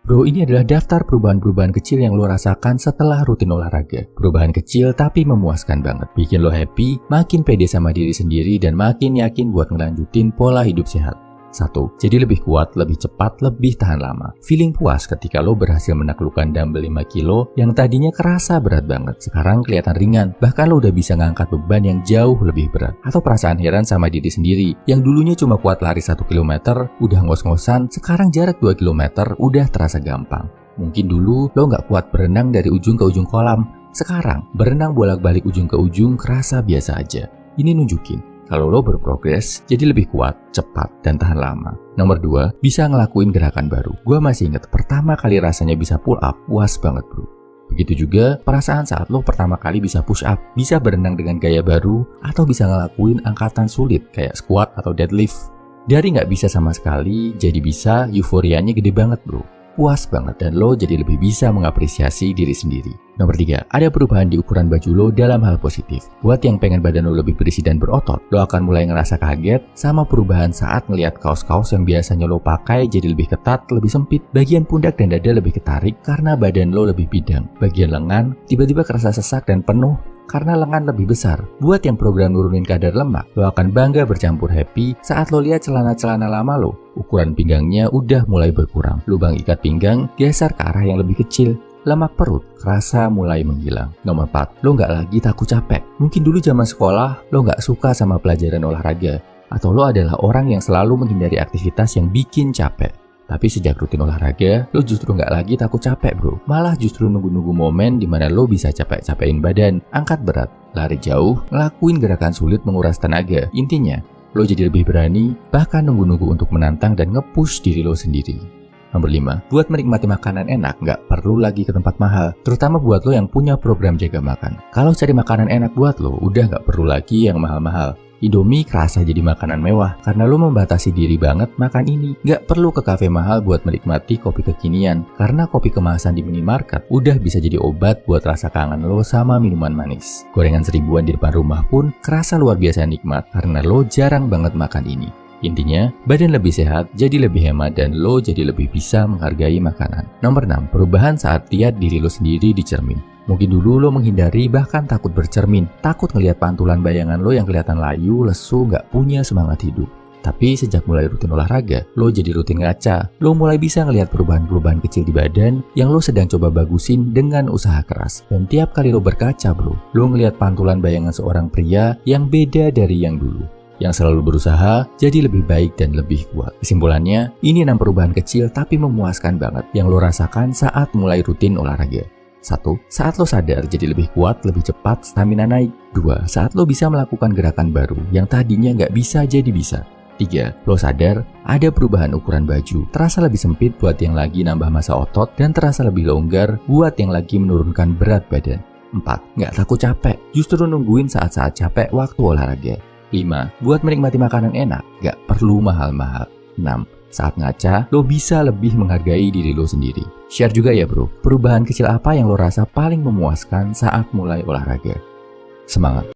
Bro, ini adalah daftar perubahan-perubahan kecil yang lo rasakan setelah rutin olahraga. Perubahan kecil tapi memuaskan banget. Bikin lo happy, makin pede sama diri sendiri, dan makin yakin buat ngelanjutin pola hidup sehat. 1. Jadi lebih kuat, lebih cepat, lebih tahan lama. Feeling puas ketika lo berhasil menaklukkan dumbbell 5 kilo yang tadinya kerasa berat banget, sekarang kelihatan ringan. Bahkan lo udah bisa ngangkat beban yang jauh lebih berat. Atau perasaan heran sama diri sendiri, yang dulunya cuma kuat lari 1 km, udah ngos-ngosan, sekarang jarak 2 km udah terasa gampang. Mungkin dulu lo nggak kuat berenang dari ujung ke ujung kolam, sekarang berenang bolak-balik ujung ke ujung kerasa biasa aja. Ini nunjukin kalau lo berprogres, jadi lebih kuat, cepat, dan tahan lama. Nomor 2, bisa ngelakuin gerakan baru. Gua masih inget pertama kali rasanya bisa pull up, puas banget bro. Begitu juga perasaan saat lo pertama kali bisa push up, bisa berenang dengan gaya baru, atau bisa ngelakuin angkatan sulit kayak squat atau deadlift. Dari nggak bisa sama sekali, jadi bisa, euforianya gede banget bro. Puas banget dan lo jadi lebih bisa mengapresiasi diri sendiri. Nomor 3, ada perubahan di ukuran baju lo dalam hal positif. Buat yang pengen badan lo lebih berisi dan berotot, lo akan mulai ngerasa kaget sama perubahan saat ngelihat kaos-kaos yang biasanya lo pakai jadi lebih ketat, lebih sempit. Bagian pundak dan dada lebih ketarik karena badan lo lebih bidang. Bagian lengan tiba-tiba kerasa sesak dan penuh karena lengan lebih besar. Buat yang program nurunin kadar lemak, lo akan bangga bercampur happy saat lo lihat celana-celana lama lo. Ukuran pinggangnya udah mulai berkurang. Lubang ikat pinggang geser ke arah yang lebih kecil. Lemak perut kerasa mulai menghilang. Nomor 4, lo nggak lagi takut capek. Mungkin dulu zaman sekolah, lo nggak suka sama pelajaran olahraga. Atau lo adalah orang yang selalu menghindari aktivitas yang bikin capek. Tapi sejak rutin olahraga, lo justru nggak lagi takut capek bro. Malah justru nunggu-nunggu momen dimana lo bisa capek-capekin badan, angkat berat, lari jauh, ngelakuin gerakan sulit menguras tenaga. Intinya, lo jadi lebih berani, bahkan nunggu-nunggu untuk menantang dan nge-push diri lo sendiri. Nomor 5, buat menikmati makanan enak nggak perlu lagi ke tempat mahal, terutama buat lo yang punya program jaga makan. Kalau cari makanan enak buat lo, udah nggak perlu lagi yang mahal-mahal. Indomie kerasa jadi makanan mewah karena lo membatasi diri banget makan ini. Nggak perlu ke kafe mahal buat menikmati kopi kekinian, karena kopi kemasan di minimarket udah bisa jadi obat buat rasa kangen lo sama minuman manis. Gorengan 1000-an di depan rumah pun kerasa luar biasa nikmat karena lo jarang banget makan ini. Intinya, badan lebih sehat, jadi lebih hemat, dan lo jadi lebih bisa menghargai makanan. Nomor 6, perubahan saat lihat diri lo sendiri di cermin. Mungkin dulu lo menghindari bahkan takut bercermin, takut ngelihat pantulan bayangan lo yang kelihatan layu, lesu, nggak punya semangat hidup. Tapi sejak mulai rutin olahraga, lo jadi rutin ngaca. Lo mulai bisa ngelihat perubahan-perubahan kecil di badan yang lo sedang coba bagusin dengan usaha keras. Dan tiap kali lo berkaca bro, lo ngelihat pantulan bayangan seorang pria yang beda dari yang dulu, yang selalu berusaha jadi lebih baik dan lebih kuat. Kesimpulannya, ini 6 perubahan kecil tapi memuaskan banget yang lo rasakan saat mulai rutin olahraga. 1. Saat lo sadar jadi lebih kuat, lebih cepat, stamina naik. 2. Saat lo bisa melakukan gerakan baru yang tadinya nggak bisa jadi bisa. 3. Lo sadar ada perubahan ukuran baju, terasa lebih sempit buat yang lagi nambah massa otot dan terasa lebih longgar buat yang lagi menurunkan berat badan. 4. Nggak takut capek, justru nungguin saat-saat capek waktu olahraga. 5. Buat menikmati makanan enak, gak perlu mahal-mahal. 6. Saat ngaca, lo bisa lebih menghargai diri lo sendiri. Share juga ya bro, perubahan kecil apa yang lo rasa paling memuaskan saat mulai olahraga. Semangat!